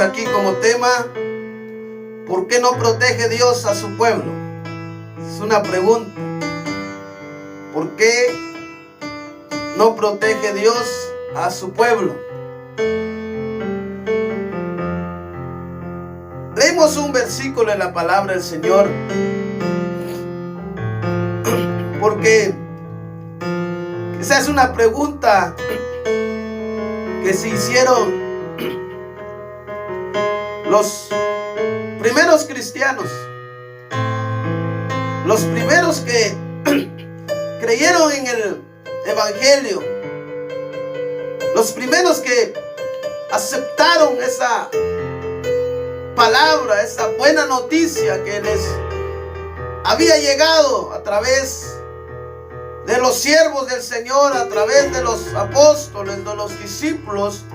aquí como tema: ¿por qué no protege Dios a su pueblo? Es una pregunta. ¿Por qué no protege Dios a su pueblo? Leímos un versículo en la palabra del Señor, porque esa es una pregunta que se hicieron los primeros cristianos, los primeros que creyeron en el Evangelio, los primeros que aceptaron esa palabra, esa buena noticia que les había llegado a través de los siervos del Señor, a través de los apóstoles, de los discípulos.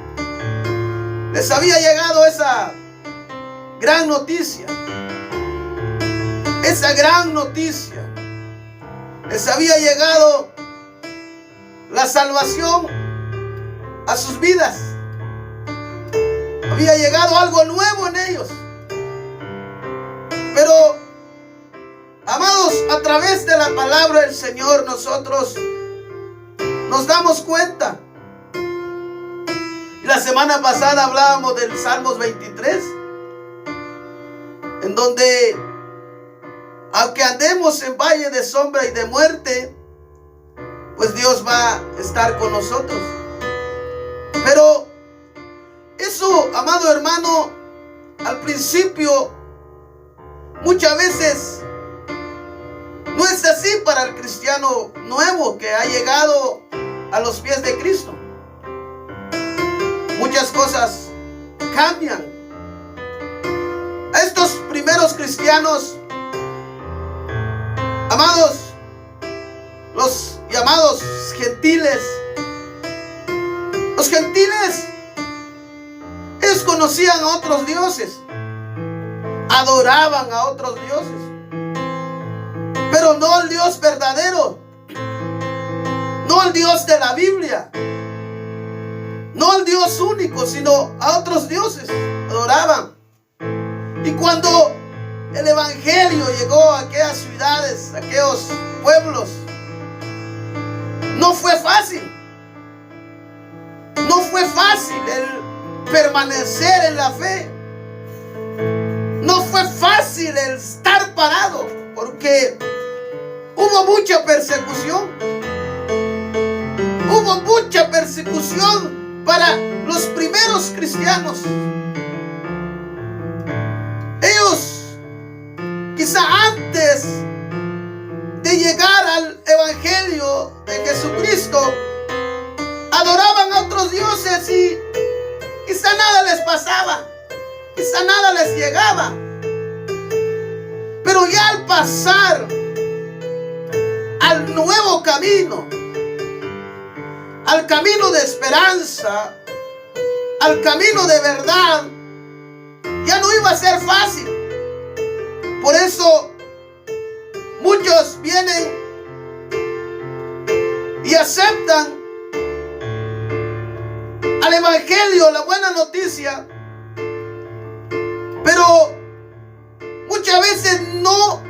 Les había llegado esa gran noticia, esa gran noticia. Les había llegado la salvación a sus vidas. Había llegado algo nuevo en ellos. Pero, amados, a través de la palabra del Señor nosotros nos damos cuenta. Y la semana pasada hablábamos del Salmos 23, en donde, aunque andemos en valle de sombra y de muerte, pues Dios va a estar con nosotros. Pero eso, amado hermano, al principio muchas veces no es así para el cristiano nuevo que ha llegado a los pies de Cristo. Muchas cosas cambian. A estos primeros cristianos, amados, los llamados gentiles, los gentiles, ellos conocían a otros dioses, adoraban a otros dioses, pero no al Dios verdadero, no al Dios de la Biblia, no al Dios único, sino a otros dioses adoraban. Y cuando el Evangelio llegó a aquellas ciudades, a aquellos pueblos, no fue fácil. No fue fácil el permanecer en la fe. No fue fácil el estar parado, porque hubo mucha persecución. Hubo mucha persecución para los primeros cristianos. Ellos, quizá antes de llegar al Evangelio de Jesucristo, adoraban a otros dioses y quizá nada les pasaba, quizá nada les llegaba. Pero ya al pasar al nuevo camino, al camino de esperanza, al camino de verdad, ya no iba a ser fácil. Por eso muchos vienen y aceptan al Evangelio, la buena noticia, pero muchas veces no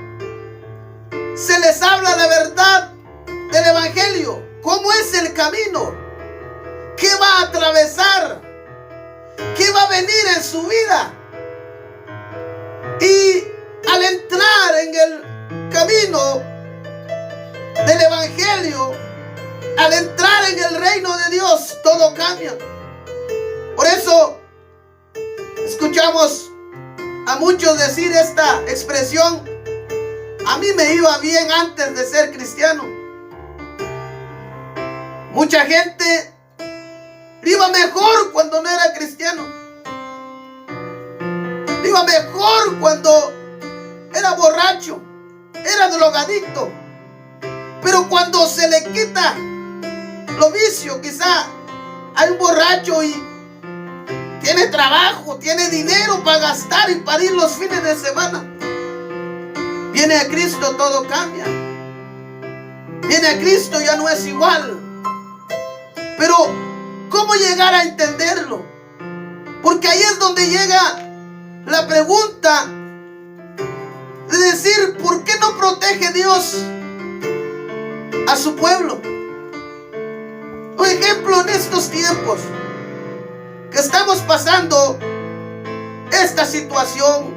se les habla la verdad del Evangelio. ¿Cómo es el camino? ¿Qué va a atravesar? ¿Qué va a venir en su vida? Y al entrar en el camino del Evangelio, al entrar en el reino de Dios, todo cambia. Por eso escuchamos a muchos decir esta expresión: a mí me iba bien antes de ser cristiano. Mucha gente iba mejor cuando no era cristiano. Iba mejor cuando era borracho, era drogadicto. Pero cuando se le quita lo vicio, quizá hay un borracho y tiene trabajo, tiene dinero para gastar y para ir los fines de semana. Viene a Cristo, todo cambia. Viene a Cristo, ya no es igual. Pero ¿cómo llegar a entenderlo? Porque ahí es donde llega la pregunta de decir, ¿por qué no protege Dios a su pueblo? Un ejemplo, en estos tiempos que estamos pasando esta situación,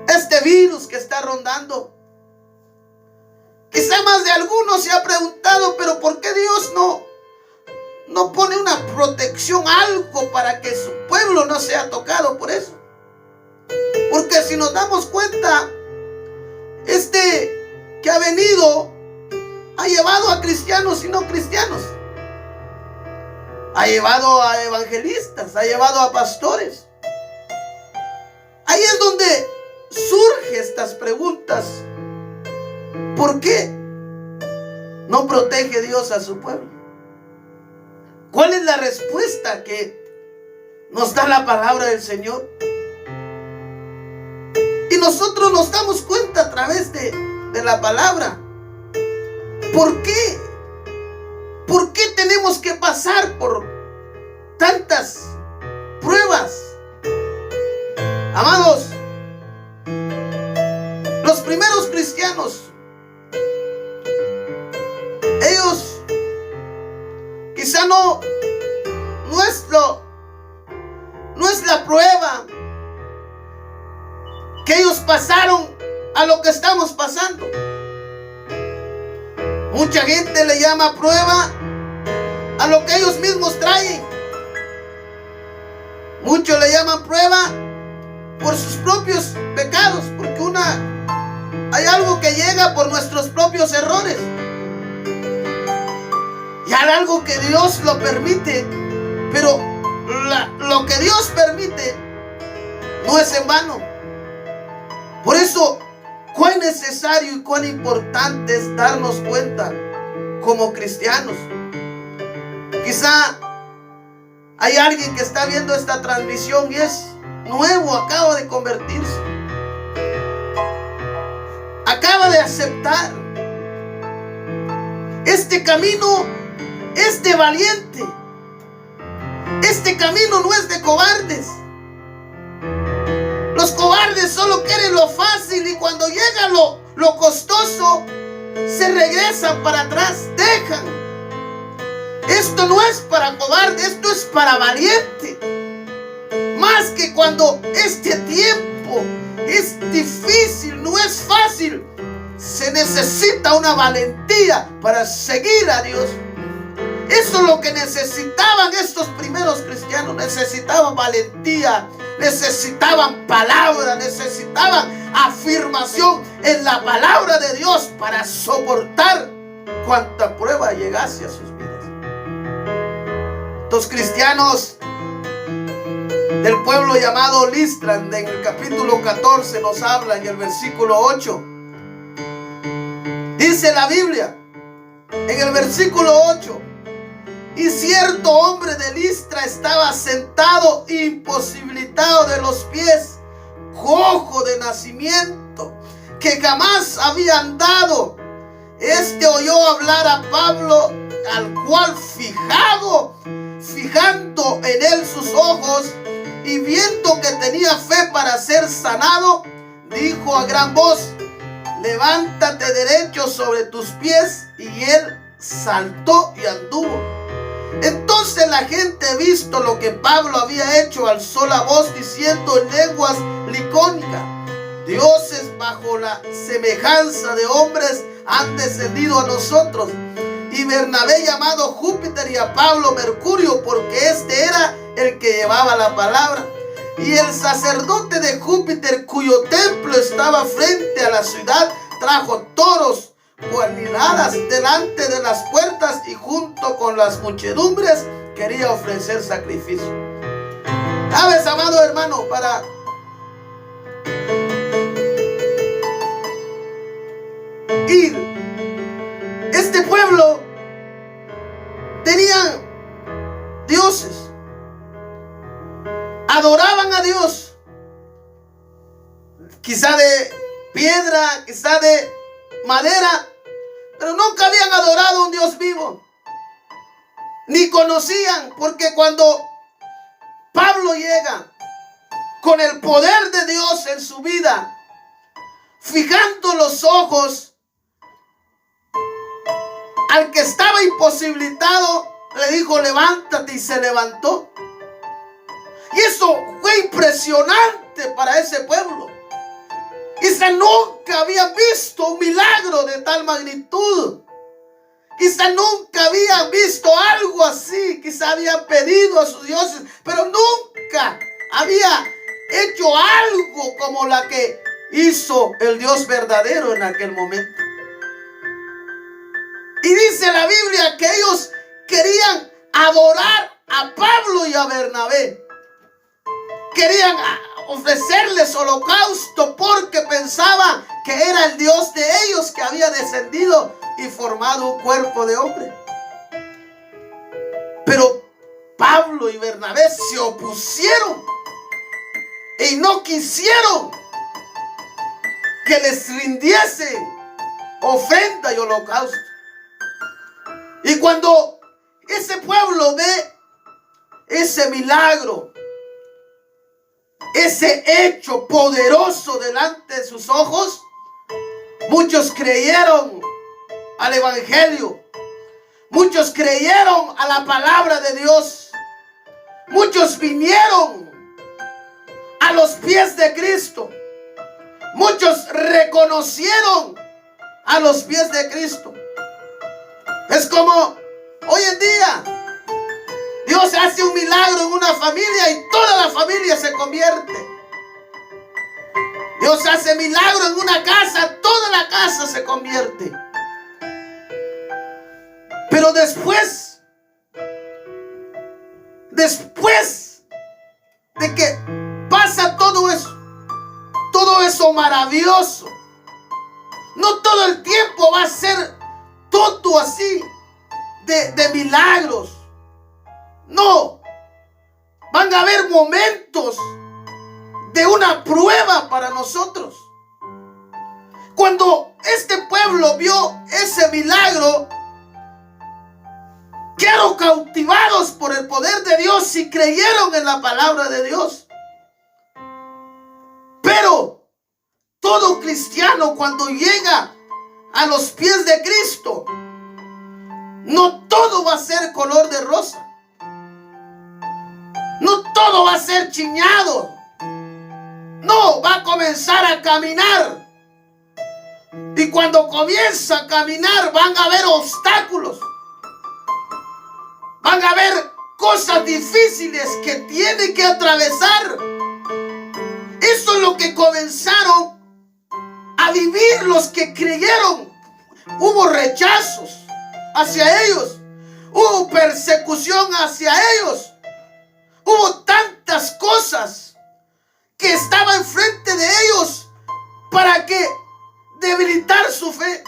este virus que está rondando, quizá más de algunos se ha preguntado, pero ¿por qué Dios no pone una protección, algo para que su pueblo no sea tocado por eso? Porque si nos damos cuenta, que ha venido ha llevado a cristianos y no cristianos, ha llevado a evangelistas, ha llevado a pastores. Ahí es donde surgen estas preguntas. ¿Por qué no protege Dios a su pueblo? ¿Cuál es la respuesta que nos da la palabra del Señor? Y nosotros nos damos cuenta a través de la palabra. ¿Por qué? ¿Por qué tenemos que pasar por tantas pruebas? Amados, los primeros cristianos, ellos quizá no es la prueba que ellos pasaron a lo que estamos pasando. Mucha gente le llama prueba a lo que ellos mismos traen. Muchos le llaman prueba por sus propios pecados, porque hay algo que llega por nuestros propios errores. Y hay algo que Dios lo permite, pero lo que Dios permite no es en vano. Por eso, cuán necesario y cuán importante es darnos cuenta como cristianos. Quizá hay alguien que está viendo esta transmisión y es nuevo, acaba de convertirse, acaba de aceptar. Este camino es de valiente. Este camino no es de cobardes. Los cobardes solo quieren lo fácil, y cuando llega lo costoso, se regresan para atrás, dejan. Esto no es para cobarde, esto es para valiente. Más que cuando este tiempo es difícil, no es fácil, se necesita una valentía para seguir a Dios. Eso es lo que necesitaban estos primeros cristianos. Necesitaban valentía, necesitaban palabra, necesitaban afirmación en la palabra de Dios para soportar cuanta prueba llegase a sus vidas. Los cristianos del pueblo llamado Listra, en el capítulo 14 nos habla en el versículo 8. Dice la Biblia en el versículo 8: y cierto hombre de Listra estaba sentado, imposibilitado de los pies, cojo de nacimiento, que jamás había andado. Este oyó hablar a Pablo, al cual fijando en él sus ojos, y viendo que tenía fe para ser sanado, dijo a gran voz: levántate derecho sobre tus pies. Y él saltó y anduvo. Entonces la gente, visto lo que Pablo había hecho, alzó la voz diciendo en lenguas licónicas: dioses bajo la semejanza de hombres han descendido a nosotros. Y Bernabé llamado Júpiter, y a Pablo Mercurio, porque este era el que llevaba la palabra. Y el sacerdote de Júpiter, cuyo templo estaba frente a la ciudad, trajo toros cuerniladas delante de las puertas, y junto con las muchedumbres quería ofrecer sacrificio. ¿Sabes, amado hermano? Para ir, este pueblo tenían dioses, adoraban a Dios, quizá de piedra, quizá de madera, pero nunca habían adorado a un Dios vivo, ni conocían, porque cuando Pablo llega con el poder de Dios en su vida, fijando los ojos al que estaba imposibilitado, le dijo: levántate, y se levantó. Y eso fue impresionante para ese pueblo. Quizá nunca habían visto un milagro de tal magnitud. Quizá nunca habían visto algo así. Quizá habían pedido a sus dioses, pero nunca había hecho algo como la que hizo el Dios verdadero en aquel momento. Y dice la Biblia que ellos querían adorar a Pablo y a Bernabé. Querían ofrecerles holocausto porque pensaban que era el Dios de ellos que había descendido y formado un cuerpo de hombre. Pero Pablo y Bernabé se opusieron y no quisieron que les rindiese ofrenda y holocausto. Y cuando ese pueblo ve ese milagro, ese hecho poderoso delante de sus ojos, muchos creyeron al evangelio, muchos creyeron a la palabra de Dios, muchos vinieron a los pies de Cristo, muchos reconocieron a los pies de Cristo. Es como hoy en día Dios hace un milagro en una familia y toda la familia se convierte. Dios hace milagro en una casa, toda la casa se convierte. Pero después de que pasa todo eso maravilloso, no todo el tiempo va a ser todo así de milagros. No, van a haber momentos de una prueba para nosotros. Cuando este pueblo vio ese milagro, quedaron cautivados por el poder de Dios y creyeron en la palabra de Dios. Pero todo cristiano, cuando llega a los pies de Cristo, no todo va a ser color de rosa. No todo va a ser chiñado. No, va a comenzar a caminar. Y cuando comienza a caminar van a haber obstáculos. Van a haber cosas difíciles que tiene que atravesar. Eso es lo que comenzaron a vivir los que creyeron. Hubo rechazos hacia ellos. Hubo persecución hacia ellos. Hubo tantas cosas que estaban enfrente de ellos para que debilitar su fe.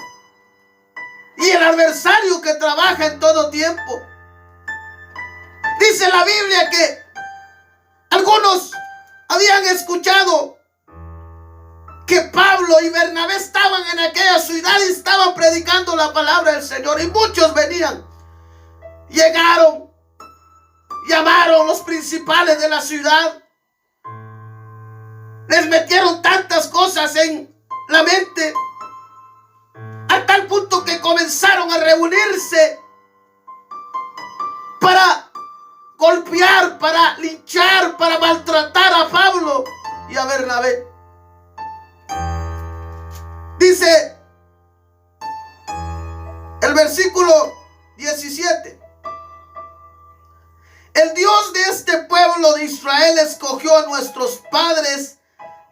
Y el adversario que trabaja en todo tiempo. Dice la Biblia que algunos habían escuchado que Pablo y Bernabé estaban en aquella ciudad y estaban predicando la palabra del Señor. Y muchos venían. Llegaron. Llamaron los principales de la ciudad. Les metieron tantas cosas en la mente, a tal punto que comenzaron a reunirse para golpear, para linchar, para maltratar a Pablo y a Bernabé. Dice el versículo 17. El Dios de este pueblo de Israel escogió a nuestros padres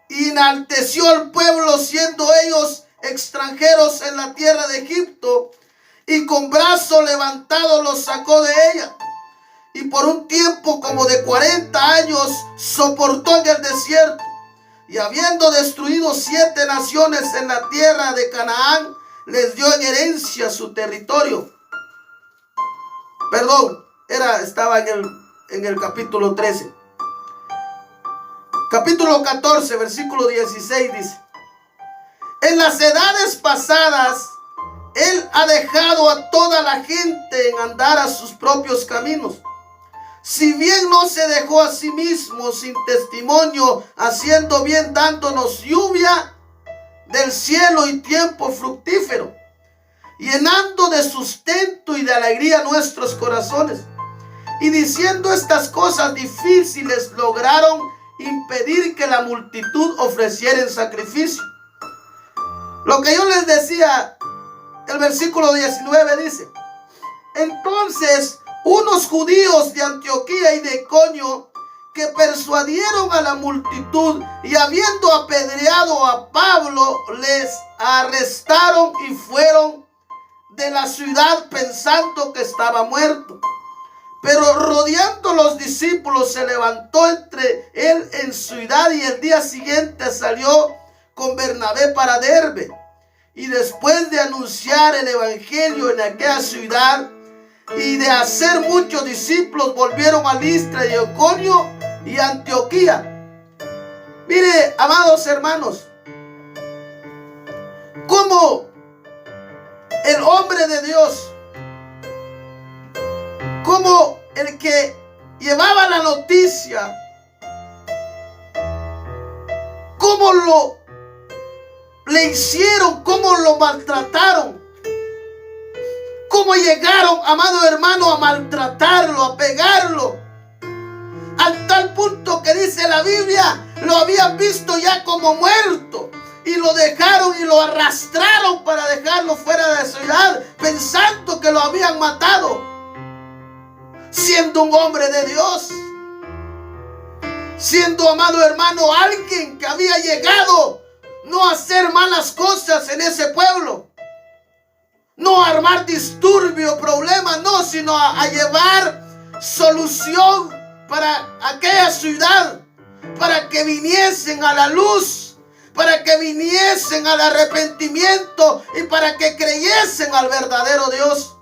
y enalteció al pueblo, siendo ellos extranjeros en la tierra de Egipto, y con brazo levantado los sacó de ella. Y por un tiempo como de 40 años soportó en el desierto. Y habiendo destruido 7 naciones en la tierra de Canaán, les dio en herencia su territorio. Estaba en el capítulo 13. Capítulo 14, versículo 16 dice: en las edades pasadas, Él ha dejado a toda la gente en andar a sus propios caminos, si bien no se dejó a sí mismo sin testimonio, haciendo bien, dándonos lluvia del cielo y tiempo fructífero, llenando de sustento y de alegría nuestros corazones. Y diciendo estas cosas difíciles, lograron impedir que la multitud ofreciera en sacrificio. Lo que yo les decía, el versículo 19 dice: entonces unos judíos de Antioquía y de Iconio, que persuadieron a la multitud, y habiendo apedreado a Pablo, les arrestaron y fueron de la ciudad pensando que estaba muerto. Pero rodeando los discípulos, se levantó entre él en ciudad, y el día siguiente salió con Bernabé para Derbe. Y después de anunciar el evangelio en aquella ciudad y de hacer muchos discípulos, volvieron a Listra y Iconio y Antioquía. Mire, amados hermanos, como el hombre de Dios, como el que llevaba la noticia, cómo le hicieron, cómo lo maltrataron, cómo llegaron, amado hermano, a maltratarlo, a pegarlo, al tal punto que dice la Biblia, lo habían visto ya como muerto, y lo dejaron y lo arrastraron para dejarlo fuera de la ciudad, pensando que lo habían matado, siendo un hombre de Dios, siendo, amado hermano, alguien que había llegado no a hacer malas cosas en ese pueblo, no a armar disturbio, problemas, no, sino a llevar solución para aquella ciudad, para que viniesen a la luz, para que viniesen al arrepentimiento y para que creyesen al verdadero Dios.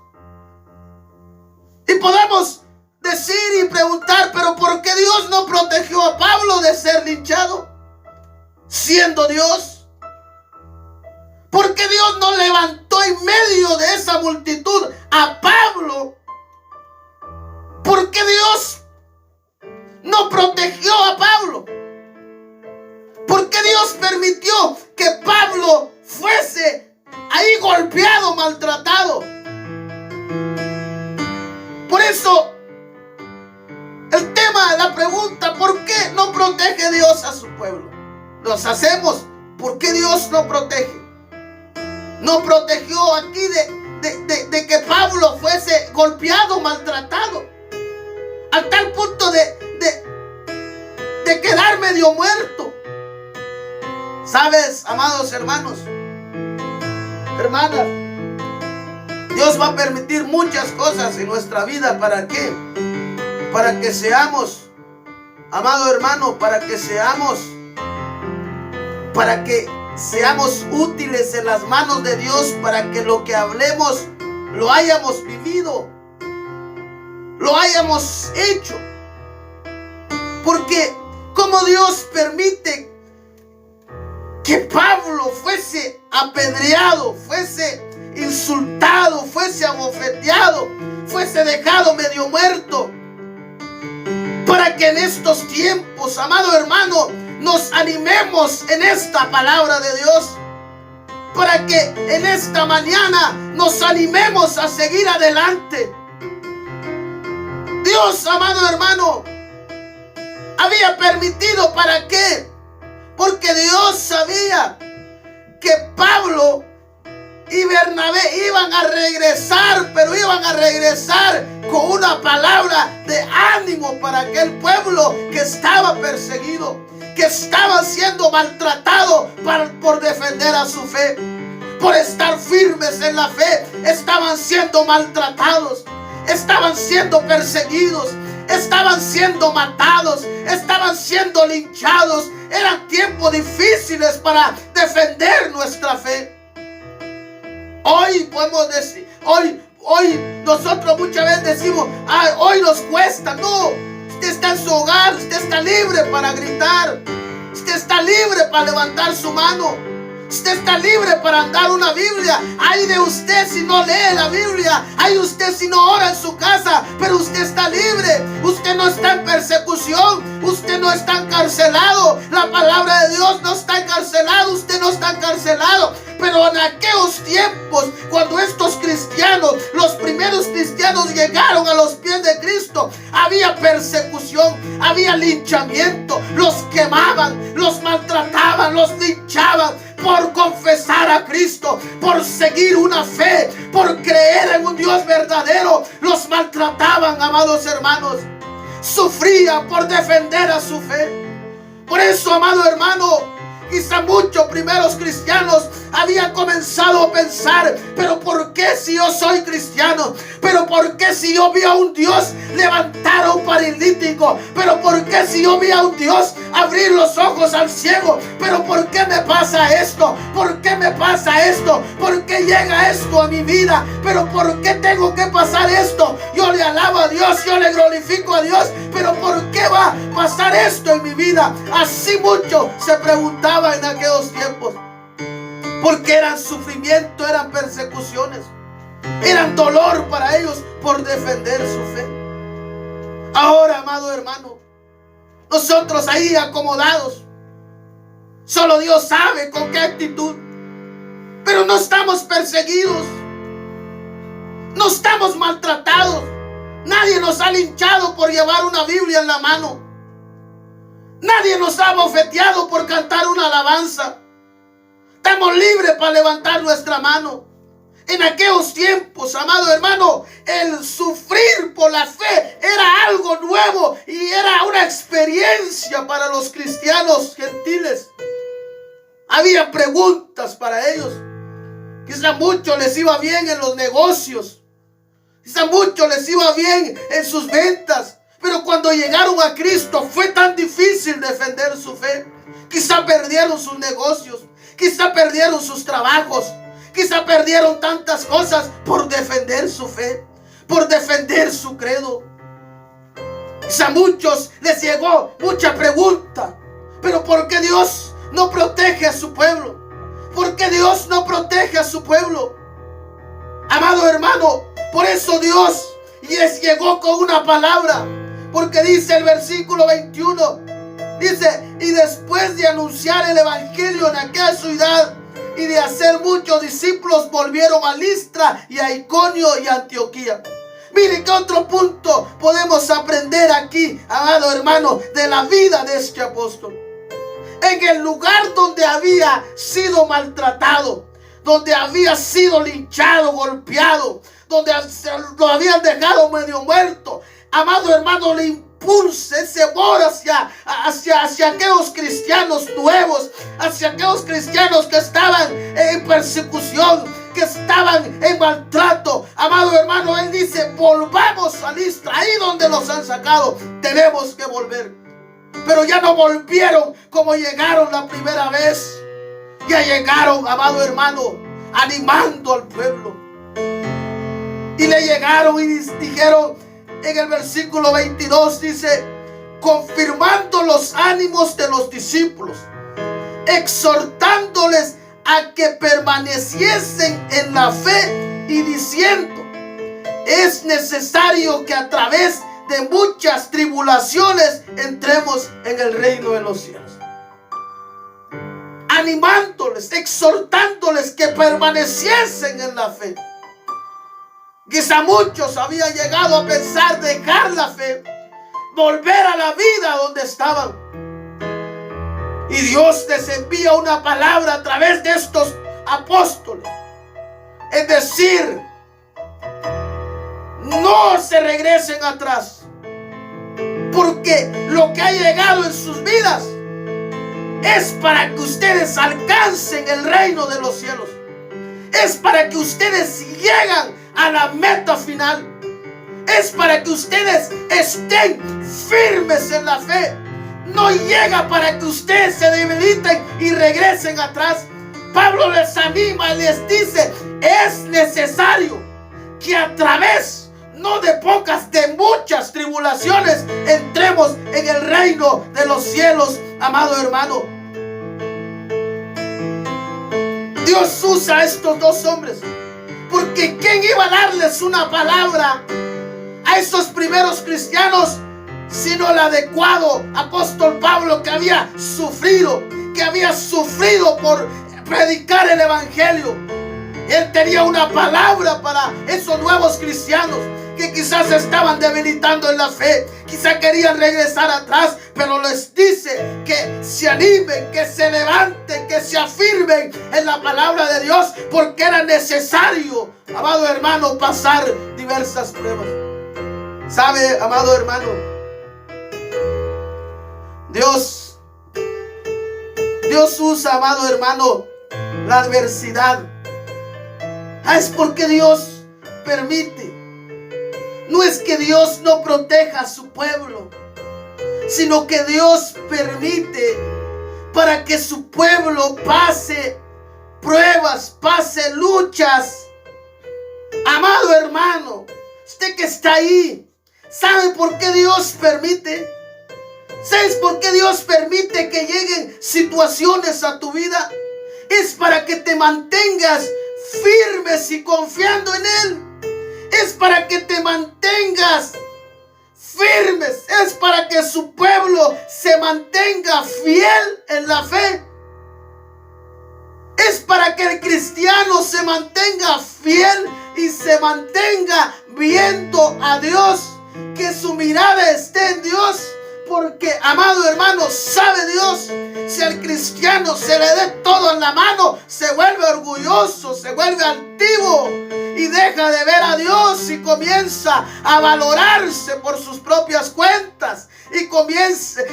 Y podemos decir y preguntar, pero ¿por qué Dios no protegió a Pablo de ser linchado, siendo Dios? ¿Por qué Dios no levantó en medio de esa multitud a Pablo? ¿Por qué Dios no protegió a Pablo? ¿Por qué Dios permitió que Pablo fuese ahí golpeado, maltratado? Por eso, el tema, la pregunta, ¿por qué no protege Dios a su pueblo? Nos hacemos, ¿por qué Dios no protege? No protegió aquí de que Pablo fuese golpeado, maltratado, al tal punto de quedar medio muerto. ¿Sabes, amados hermanos, hermanas? Dios va a permitir muchas cosas en nuestra vida. ¿Para qué? Para que seamos, amado hermano, para que seamos útiles en las manos de Dios, para que lo que hablemos lo hayamos vivido, lo hayamos hecho. Porque como Dios permite que Pablo fuese apedreado, fuese insultado, fuese abofeteado, fuese dejado medio muerto, para que en estos tiempos, amado hermano, nos animemos en esta palabra de Dios, para que en esta mañana nos animemos a seguir adelante. Dios, amado hermano, había permitido, ¿para qué? Porque Dios sabía que Pablo y Bernabé iban a regresar, pero iban a regresar con una palabra de ánimo para aquel pueblo que estaba perseguido, que estaba siendo maltratado por defender a su fe, por estar firmes en la fe. Estaban siendo maltratados, estaban siendo perseguidos, estaban siendo matados, estaban siendo linchados. Eran tiempos difíciles para defender nuestra fe. Hoy podemos decir, hoy nosotros muchas veces decimos, hoy nos cuesta. No, usted está en su hogar, usted está libre para gritar, usted está libre para levantar su mano. Usted está libre para andar una Biblia. Ay de usted si no lee la Biblia. Ay de usted si no ora en su casa. Pero usted está libre. Usted no está en persecución. Usted no está encarcelado. La palabra de Dios no está encarcelado. Usted no está encarcelado. Pero en aquellos tiempos, cuando estos cristianos, los primeros cristianos llegaron a los pies de Cristo, había persecución, había linchamiento, los quemaban, los maltrataban, los linchaban por confesar a Cristo, por seguir una fe, por creer en un Dios verdadero. Los maltrataban, amados hermanos. Sufrían por defender a su fe. Por eso, amado hermano, quizá muchos primeros cristianos habían comenzado a pensar: pero ¿por qué si yo soy cristiano? ¿Pero por qué si yo vi a un Dios levantar a un paralítico? ¿Pero por qué si yo vi a un Dios abrir los ojos al ciego? ¿Pero por qué me pasa esto? ¿Por qué me pasa esto? ¿Por qué llega esto a mi vida? ¿Pero por qué tengo que pasar esto? Yo le alabo a Dios, yo le glorifico a Dios, pero ¿por qué va a pasar esto en mi vida? Así muchos se preguntaban en aquellos tiempos, porque eran sufrimiento, eran persecuciones, eran dolor para ellos por defender su fe. Ahora, amado hermano, nosotros ahí acomodados, solo Dios sabe con qué actitud, pero no estamos perseguidos, no estamos maltratados, nadie nos ha linchado por llevar una Biblia en la mano. Nadie nos ha bofeteado por cantar una alabanza. Estamos libres para levantar nuestra mano. En aquellos tiempos, amado hermano, el sufrir por la fe era algo nuevo y era una experiencia para los cristianos gentiles. Había preguntas para ellos. Quizá mucho les iba bien en los negocios. Quizá mucho les iba bien en sus ventas. Pero cuando llegaron a Cristo fue tan difícil defender su fe. Quizá perdieron sus negocios, quizá perdieron sus trabajos, quizá perdieron tantas cosas por defender su fe, por defender su credo. Quizá a muchos les llegó mucha pregunta: pero ¿por qué Dios no protege a su pueblo? ¿Por qué Dios no protege a su pueblo? Amado hermano, por eso Dios les llegó con una palabra. Porque dice el versículo 21, dice: y después de anunciar el evangelio en aquella ciudad y de hacer muchos discípulos, volvieron a Listra y a Iconio y a Antioquía. Miren qué otro punto podemos aprender aquí, amado hermano, de la vida de este apóstol. En el lugar donde había sido maltratado, donde había sido linchado, golpeado, donde lo habían dejado medio muerto, amado hermano, le impulsa ese amor hacia aquellos cristianos nuevos, hacia aquellos cristianos que estaban en persecución, que estaban en maltrato. Amado hermano, él dice: volvamos a Listra, ahí donde nos han sacado, tenemos que volver. Pero ya no volvieron como llegaron la primera vez. Ya llegaron, amado hermano, animando al pueblo. Y le llegaron y dijeron, en el versículo 22 dice: confirmando los ánimos de los discípulos, exhortándoles a que permaneciesen en la fe y diciendo: es necesario que a través de muchas tribulaciones entremos en el reino de los cielos. Animándoles, exhortándoles que permaneciesen en la fe. Quizá muchos habían llegado a pensar dejar la fe, volver a la vida donde estaban. Y Dios les envía una palabra a través de estos apóstoles. Es decir, no se regresen atrás, porque lo que ha llegado en sus vidas es para que ustedes alcancen el reino de los cielos. Es para que ustedes lleguen a la meta final. Es para que ustedes estén firmes en la fe. No llega para que ustedes se debiliten y regresen atrás. Pablo les anima y les dice: es necesario que a través, no de pocas, de muchas tribulaciones, entremos en el reino de los cielos, amado hermano. Dios usa a estos dos hombres, porque ¿quién iba a darles una palabra a esos primeros cristianos sino el adecuado apóstol Pablo, que había sufrido por predicar el evangelio? Él tenía una palabra para esos nuevos cristianos que quizás estaban debilitando en la fe, quizás querían regresar atrás, pero les dice que se animen, que se levanten, que se afirmen en la palabra de Dios, porque era necesario, amado hermano, pasar diversas pruebas. ¿Sabe, amado hermano? Dios usa, amado hermano, la adversidad. Es porque Dios permite. No es que Dios no proteja a su pueblo, sino que Dios permite para que su pueblo pase pruebas, pase luchas. Amado hermano, usted que está ahí, ¿sabe por qué Dios permite? ¿Sabes por qué Dios permite que lleguen situaciones a tu vida? Es para que te mantengas firmes y confiando en Él. Es para que te mantengas firmes. Es para que su pueblo se mantenga fiel en la fe. Es para que el cristiano se mantenga fiel y se mantenga viendo a Dios, que su mirada esté en Dios. Porque, amado hermano, sabe Dios, si al cristiano se le dé todo en la mano, se vuelve orgulloso, se vuelve altivo y deja de ver a Dios y comienza a valorarse por sus propias cuentas. Y comienza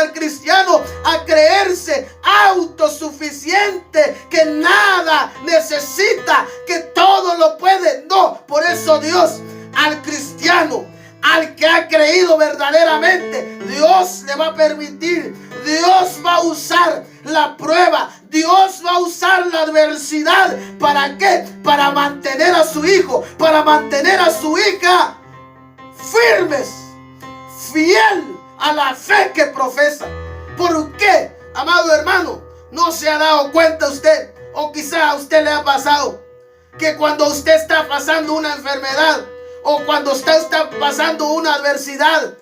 el cristiano a creerse autosuficiente, que nada necesita, que todo lo puede. No, por eso Dios al cristiano, al que ha creído verdaderamente, Dios le va a permitir, Dios va a usar la prueba, Dios va a usar la adversidad. ¿Para qué? Para mantener a su hijo, para mantener a su hija firmes, fiel a la fe que profesa. ¿Por qué, amado hermano? ¿No se ha dado cuenta usted? O quizá a usted le ha pasado que cuando usted está pasando una enfermedad, o cuando usted está pasando una adversidad,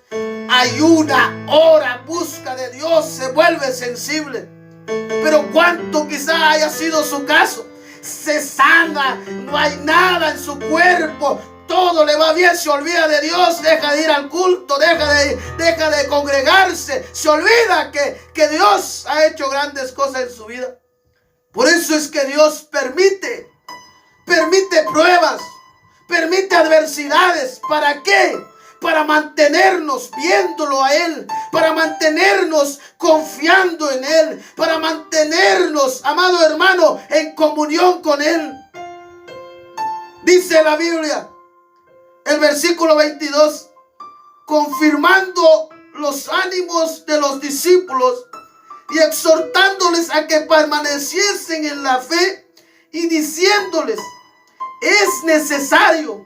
ayuna, ora, busca de Dios, se vuelve sensible. Pero cuánto quizá haya sido su caso, se sana, no hay nada en su cuerpo, todo le va bien, se olvida de Dios, deja de ir al culto, deja de congregarse, se olvida que Dios ha hecho grandes cosas en su vida. Por eso es que Dios permite pruebas, permite adversidades. ¿Para qué? Para mantenernos viéndolo a Él, para mantenernos confiando en Él, para mantenernos, amado hermano, en comunión con Él. Dice la Biblia, el versículo 22, confirmando los ánimos de los discípulos y exhortándoles a que permaneciesen en la fe y diciéndoles: es necesario,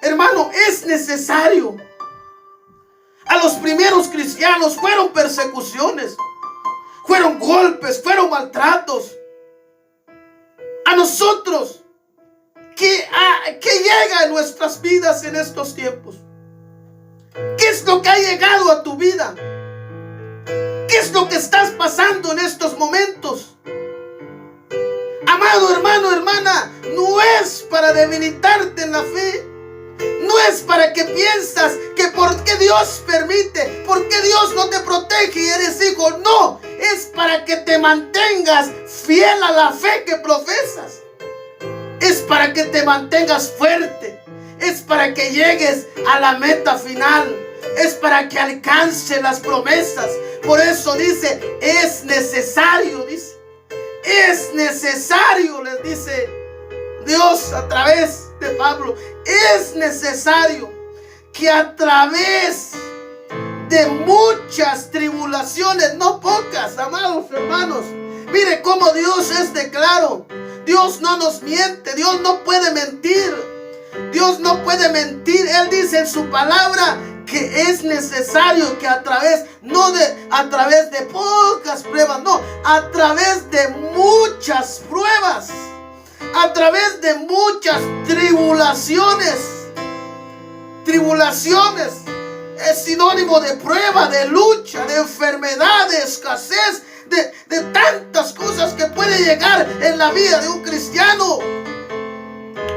hermano, es necesario. A los primeros cristianos fueron persecuciones, fueron golpes, fueron maltratos. A nosotros, ¿qué llega en nuestras vidas en estos tiempos? ¿Qué es lo que ha llegado a tu vida? ¿Qué es lo que estás pasando en estos momentos? Amado hermano, hermana, no es para debilitarte en la fe. No es para que piensas que por qué Dios permite, por qué Dios no te protege y eres hijo. No, es para que te mantengas fiel a la fe que profesas. Es para que te mantengas fuerte. Es para que llegues a la meta final. Es para que alcance las promesas. Por eso dice, es necesario, dice. Es necesario, les dice Dios a través de Pablo. Es necesario que a través de muchas tribulaciones, no pocas, amados hermanos. Mire cómo Dios es de claro. Dios no nos miente, Dios no puede mentir. Dios no puede mentir. Él dice en su palabra que es necesario que a través de pocas pruebas, no, a través de muchas pruebas, a través de muchas tribulaciones. Tribulaciones es sinónimo de prueba, de lucha, de enfermedad, de escasez, de tantas cosas que puede llegar en la vida de un cristiano.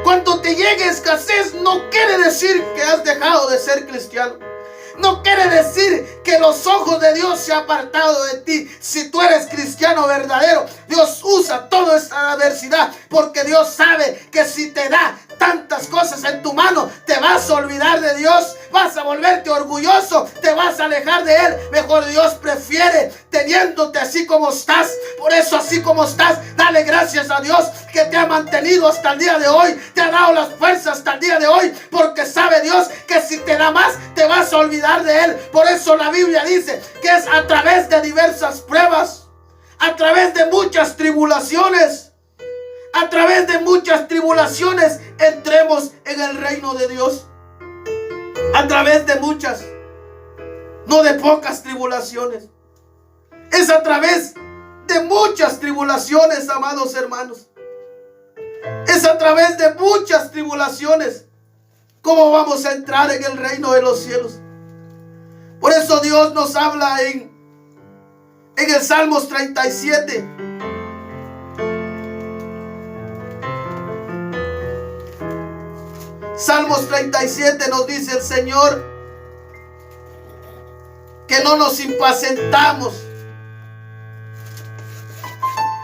Cuando te llegue escasez, no quiere decir que has dejado de ser cristiano. No quiere decir que los ojos de Dios se han apartado de ti. Si tú eres cristiano verdadero, Dios usa toda esta adversidad, porque Dios sabe que si te da tantas cosas en tu mano, te vas a olvidar de Dios, vas a volverte orgulloso, te vas a alejar de Él. Mejor Dios prefiere teniéndote así como estás. Por eso, así como estás, dale gracias a Dios que te ha mantenido hasta el día de hoy, te ha dado las fuerzas hasta el día de hoy, porque sabe Dios que si te da más, te vas a olvidar de Él. Por eso la Biblia dice que es a través de diversas pruebas, a través de muchas tribulaciones, a través de muchas tribulaciones entremos en el reino de Dios. A través de muchas, no de pocas tribulaciones. Es a través de muchas tribulaciones, amados hermanos. Es a través de muchas tribulaciones cómo vamos a entrar en el reino de los cielos. Por eso Dios nos habla en el Salmos 37. Salmos 37 nos dice el Señor que no nos impacientamos.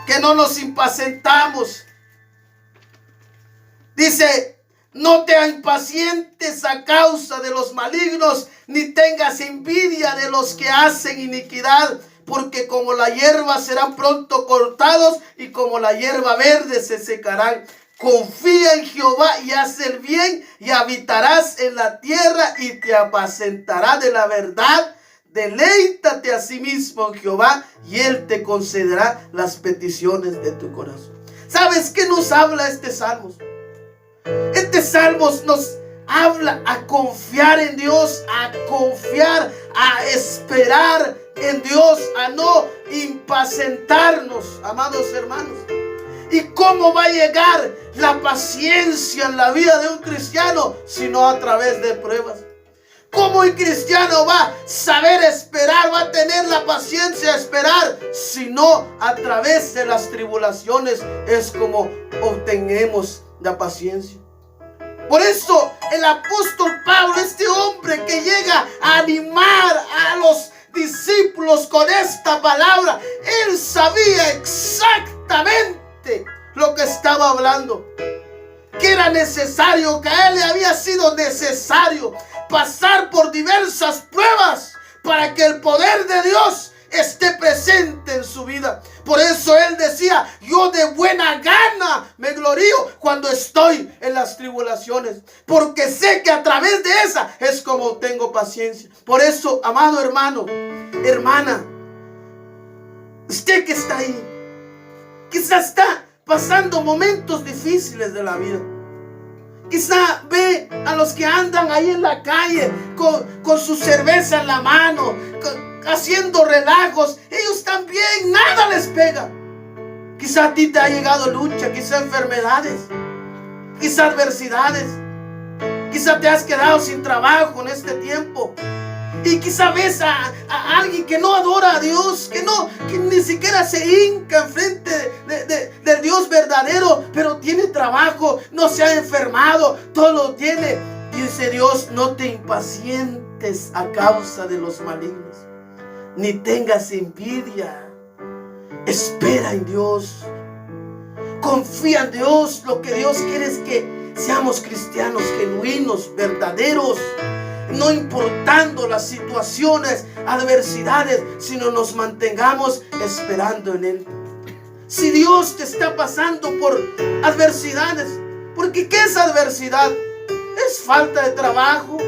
Que no nos impacientamos. Dice: no te impacientes a causa de los malignos, ni tengas envidia de los que hacen iniquidad, porque como la hierba serán pronto cortados, y como la hierba verde se secarán. Confía en Jehová y haz el bien, y habitarás en la tierra, y te apacentará de la verdad. Deleítate a sí mismo en Jehová, y Él te concederá las peticiones de tu corazón. ¿Sabes qué nos habla este Salmo? Este Salmo nos habla a confiar en Dios, a confiar, a esperar en Dios, a no impacientarnos, amados hermanos. ¿Y cómo va a llegar la paciencia en la vida de un cristiano? Sino a través de pruebas. ¿Cómo el cristiano va a saber esperar, va a tener la paciencia de esperar? Sino a través de las tribulaciones es como obtenemos la paciencia. Por eso el apóstol Pablo, este hombre que llega a animar a los discípulos con esta palabra, él sabía exactamente lo que estaba hablando, que era necesario, que a él le había sido necesario pasar por diversas pruebas para que el poder de Dios esté presente en su vida. Por eso él decía: yo de buena gana me glorío cuando estoy en las tribulaciones, porque sé que a través de esa es como tengo paciencia. Por eso, amado hermano, hermana, usted que está ahí, quizás está pasando momentos difíciles de la vida. Quizá ve a los que andan ahí en la calle con su cerveza en la mano, haciendo relajos. Ellos también, nada les pega. Quizá a ti te ha llegado lucha, quizá enfermedades, quizá adversidades. Quizá te has quedado sin trabajo en este tiempo. Y quizá ves a alguien que no adora a Dios, que ni siquiera se hinca enfrente del Dios verdadero, pero tiene trabajo, no se ha enfermado, todo lo tiene. Dice Dios: no te impacientes a causa de los malignos, ni tengas envidia. Espera en Dios, confía en Dios. Lo que Dios quiere es que seamos cristianos genuinos, verdaderos, no importando las situaciones, adversidades, sino nos mantengamos esperando en Él. Si Dios te está pasando por adversidades, porque ¿qué es adversidad? Es falta de trabajo,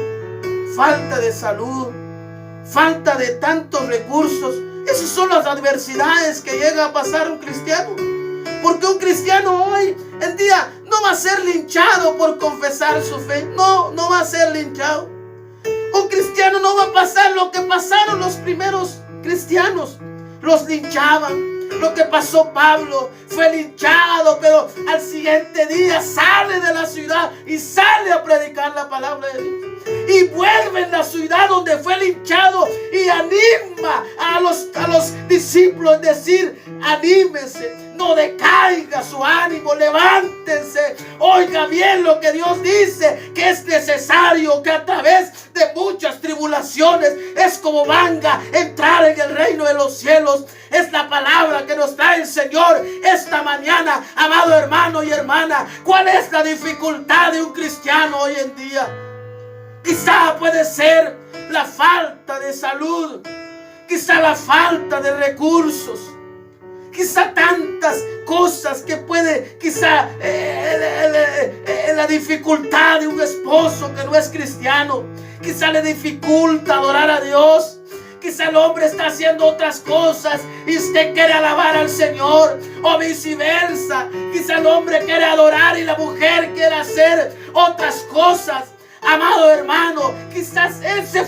falta de salud, falta de tantos recursos. Esas son las adversidades que llega a pasar un cristiano. Porque un cristiano hoy en día no va a ser linchado por confesar su fe. No va a ser linchado. Un cristiano no va a pasar lo que pasaron los primeros cristianos. Los linchaban. Lo que pasó Pablo, fue linchado, pero al siguiente día sale de la ciudad y sale a predicar la palabra de Dios. Y vuelve en la ciudad donde fue linchado y anima a los discípulos, decir: anímense, no decaiga su ánimo, levántense. Oiga bien lo que Dios dice, que es necesario que a través de muchas tribulaciones es como van a entrar en el reino de los cielos. Es la palabra que nos trae el Señor esta mañana, amado hermano y hermana. ¿Cuál es la dificultad de un cristiano hoy en día? Quizá puede ser la falta de salud, quizá la falta de recursos, quizá tantas cosas que puede, quizá la dificultad de un esposo que no es cristiano, quizá le dificulta adorar a Dios. Quizá el hombre está haciendo otras cosas y usted quiere alabar al Señor, o viceversa. Quizá el hombre quiere adorar y la mujer quiere hacer otras cosas. Amado hermano, quizás ese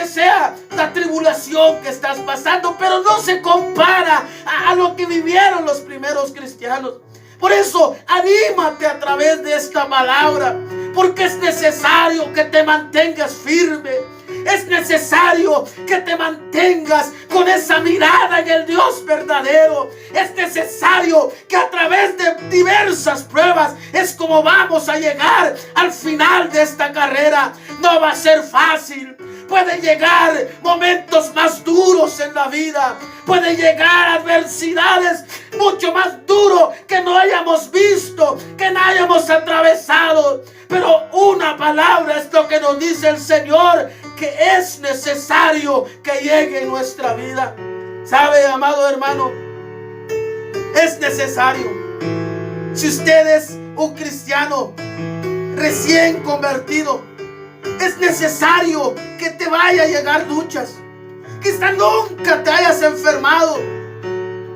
sea la tribulación que estás pasando, pero no se compara a lo que vivieron los primeros cristianos. Por eso, anímate a través de esta palabra, porque es necesario que te mantengas firme. Es necesario que te mantengas con esa mirada en el Dios verdadero. Es necesario que a través de diversas pruebas es como vamos a llegar al final de esta carrera. No va a ser fácil. Pueden llegar momentos más duros en la vida. Pueden llegar adversidades mucho más duros que no hayamos visto, que no hayamos atravesado. Pero una palabra es lo que nos dice el Señor, que es necesario que llegue en nuestra vida. ¿Sabe, amado hermano? Es necesario. Si usted es un cristiano recién convertido, es necesario que te vaya a llegar luchas. Quizá nunca te hayas enfermado.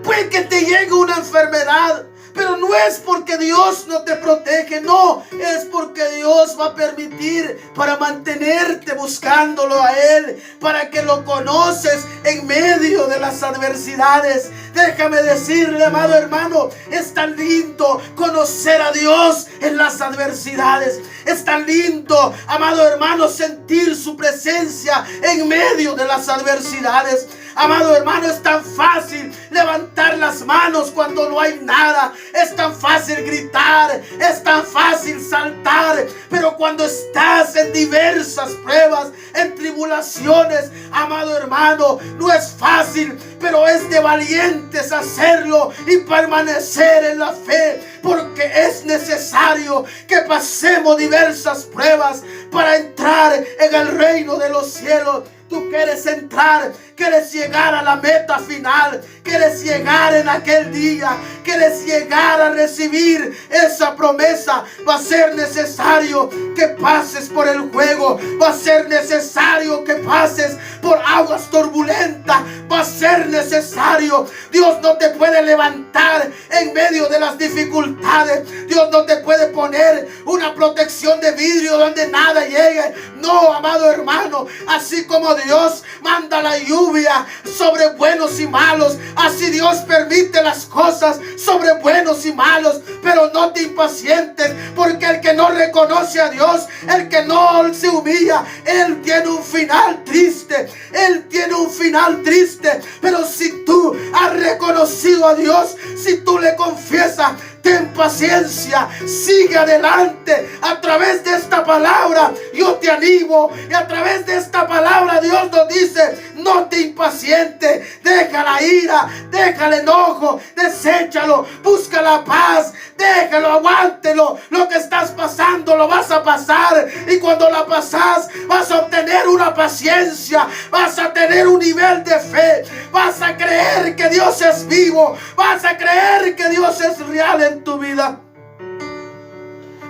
Puede que te llegue una enfermedad, pero no es porque Dios no te protege, no, es porque Dios va a permitir para mantenerte buscándolo a Él, para que lo conoces en medio de las adversidades. Déjame decirle, amado hermano, es tan lindo conocer a Dios en las adversidades. Es tan lindo, amado hermano, sentir su presencia en medio de las adversidades. Amado hermano, es tan fácil levantar las manos cuando no hay nada. Es tan fácil gritar, es tan fácil saltar. Pero cuando estás en diversas pruebas, en tribulaciones, amado hermano, no es fácil, pero es de valientes hacerlo y permanecer en la fe. Porque es necesario que pasemos diversas pruebas para entrar en el reino de los cielos. Tú quieres entrar, quieres llegar a la meta final, quieres llegar en aquel día, quieres llegar a recibir esa promesa. Va a ser necesario que pases por el fuego, va a ser necesario que pases por aguas turbulentas, va a ser necesario. Dios no te puede levantar en medio de las dificultades. Dios no te puede poner una protección de vidrio donde nada llegue. No, amado hermano, así como Dios manda la lluvia sobre buenos y malos, así Dios permite las cosas sobre buenos y malos. Pero no te impacientes, porque el que no reconoce a Dios, el que no se humilla, él tiene un final triste. Él tiene un final triste. Pero si tú has reconocido a Dios, si tú le confiesas, ten paciencia, sigue adelante. A través de esta palabra yo te animo, y a través de esta palabra Dios nos dice: no te impacientes, deja la ira, deja el enojo, deséchalo, busca la paz, déjalo, aguántelo. Lo que estás pasando lo vas a pasar, y cuando la pasas vas a obtener una paciencia, vas a tener un nivel de fe, vas a creer que Dios es vivo, vas a creer que Dios es real en tu vida.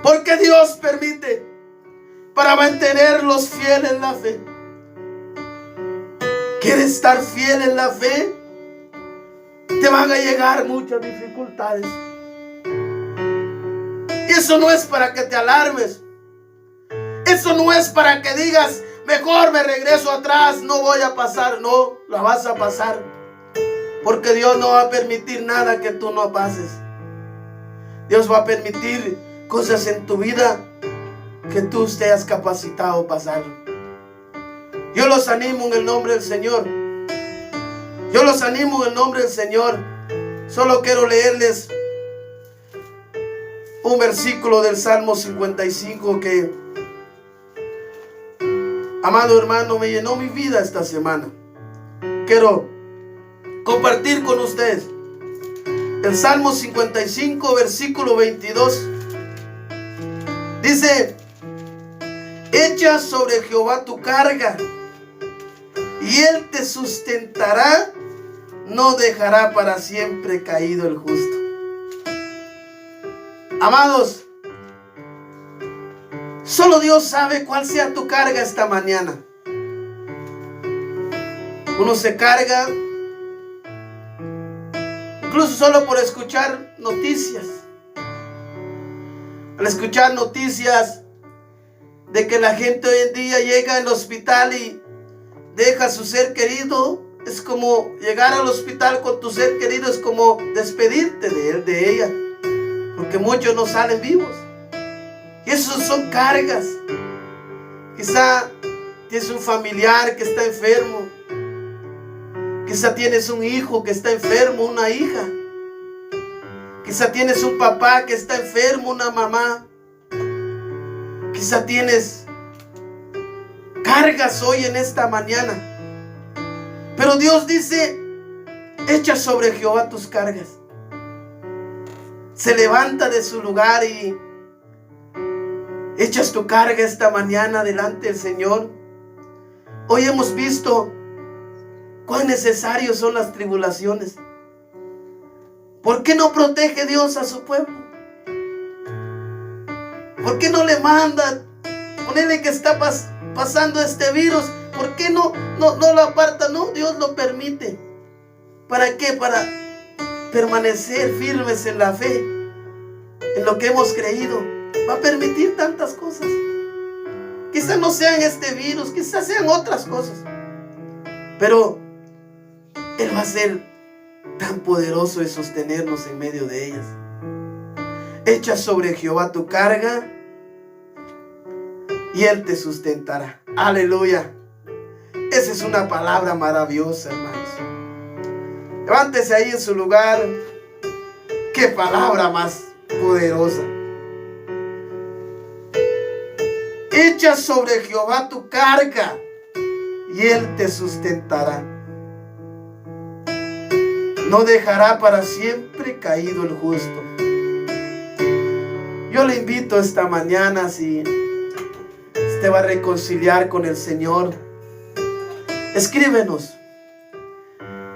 Porque Dios permite para mantenerlos fieles en la fe. ¿Quieres estar fiel en la fe? Te van a llegar muchas dificultades. Eso no es para que te alarmes. Eso no es para que digas, mejor me regreso atrás, no voy a pasar. No, la vas a pasar. Porque Dios no va a permitir nada que tú no pases. Dios va a permitir cosas en tu vida que tú estés capacitado a pasar. Yo los animo en el nombre del Señor. Yo los animo en el nombre del Señor. Solo quiero leerles un versículo del Salmo 55 que, amado hermano, me llenó mi vida esta semana. Quiero compartir con ustedes el Salmo 55, versículo 22. Dice: echa sobre Jehová tu carga, y Él te sustentará, no dejará para siempre caído el justo. Amados, solo Dios sabe cuál sea tu carga esta mañana. Uno se carga incluso solo por escuchar noticias. Al escuchar noticias de que la gente hoy en día llega al hospital y deja a su ser querido, es como llegar al hospital con tu ser querido, es como despedirte de él, de ella, porque muchos no salen vivos. Y esos son cargas. Quizá tienes un familiar que está enfermo. Quizá tienes un hijo que está enfermo, una hija. Quizá tienes un papá que está enfermo, una mamá. Quizá tienes cargas hoy en esta mañana. Pero Dios dice: echa sobre Jehová tus cargas. Se levanta de su lugar y echas tu carga esta mañana delante del Señor. Hoy hemos visto cuán necesarios son las tribulaciones. ¿Por qué no protege Dios a su pueblo? ¿Por qué no le manda? Ponele que está pasando este virus. ¿Por qué no lo aparta? No, Dios lo permite. ¿Para qué? Para permanecer firmes en la fe, en lo que hemos creído. Va a permitir tantas cosas. Quizás no sean este virus, quizás sean otras cosas, pero Él va a ser tan poderoso de sostenernos en medio de ellas. Echa sobre Jehová tu carga y Él te sustentará. Aleluya. Esa es una palabra maravillosa, hermanos. Levántese ahí en su lugar. Qué palabra más poderosa. Echa sobre Jehová tu carga y Él te sustentará. No dejará para siempre caído el justo. Yo le invito esta mañana, si usted va a reconciliar con el Señor, escríbenos.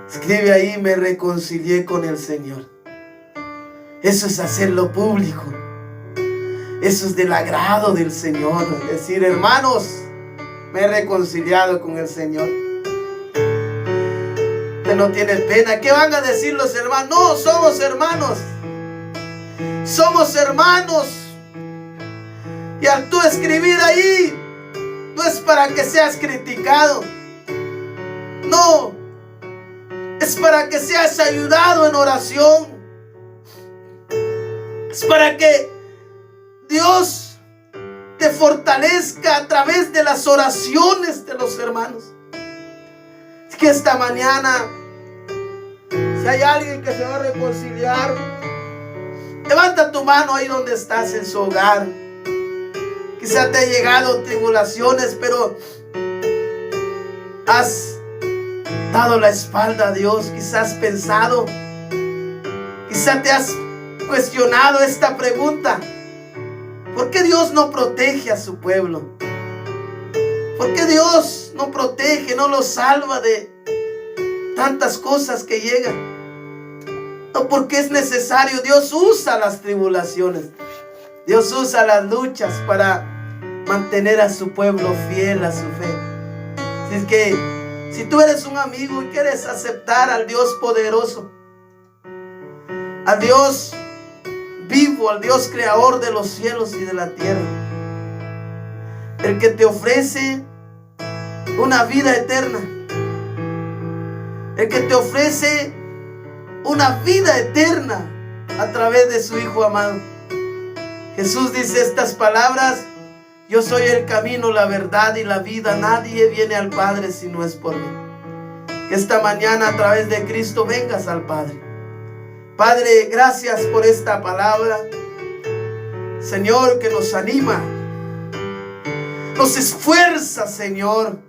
Escribe ahí: me reconcilié con el Señor. Eso es hacerlo público. Eso es del agrado del Señor. Decir: hermanos, me he reconciliado con el Señor. Usted no tiene pena. ¿Qué van a decir los hermanos? No, somos hermanos. Somos hermanos. Y al tú escribir ahí, no es para que seas criticado. No, es para que seas ayudado en oración. Es para que Dios te fortalezca a través de las oraciones de los hermanos. Es que esta mañana, si hay alguien que se va a reconciliar, levanta tu mano ahí donde estás, en su hogar. Quizá te han llegado tribulaciones, pero has dado la espalda a Dios. Quizás has pensado, quizá te has cuestionado esta pregunta: ¿por qué Dios no protege a su pueblo? ¿Por qué Dios no protege, no lo salva de tantas cosas que llegan? No, porque es necesario. Dios usa las tribulaciones, Dios usa las luchas para mantener a su pueblo fiel a su fe. Así es que si tú eres un amigo y quieres aceptar al Dios poderoso, al Dios vivo, al Dios creador de los cielos y de la tierra, el que te ofrece una vida eterna, el que te ofrece una vida eterna a través de su Hijo amado. Jesús dice estas palabras: yo soy el camino, la verdad y la vida. Nadie viene al Padre si no es por mí. Que esta mañana a través de Cristo vengas al Padre. Padre, gracias por esta palabra, Señor, que nos anima, nos esfuerza, Señor.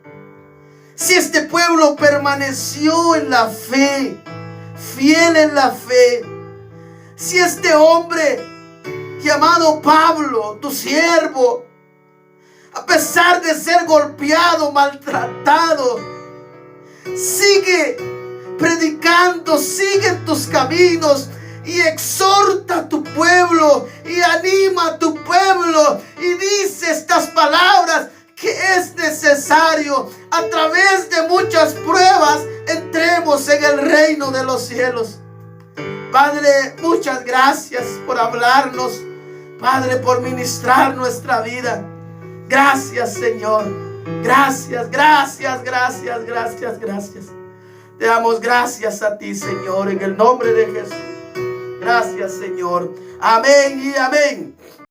Si este pueblo permaneció en la fe, fiel en la fe, si este hombre llamado Pablo, tu siervo, a pesar de ser golpeado, maltratado, sigue predicando, sigue en tus caminos y exhorta a tu pueblo y anima a tu pueblo y dice estas palabras, que es necesario a través de muchas pruebas entremos en el reino de los cielos. Padre, muchas gracias por hablarnos, Padre, por ministrar nuestra vida. Gracias, Señor. Gracias, gracias, gracias, gracias, gracias. Te damos gracias a ti, Señor, en el nombre de Jesús. Gracias, Señor. Amén y amén.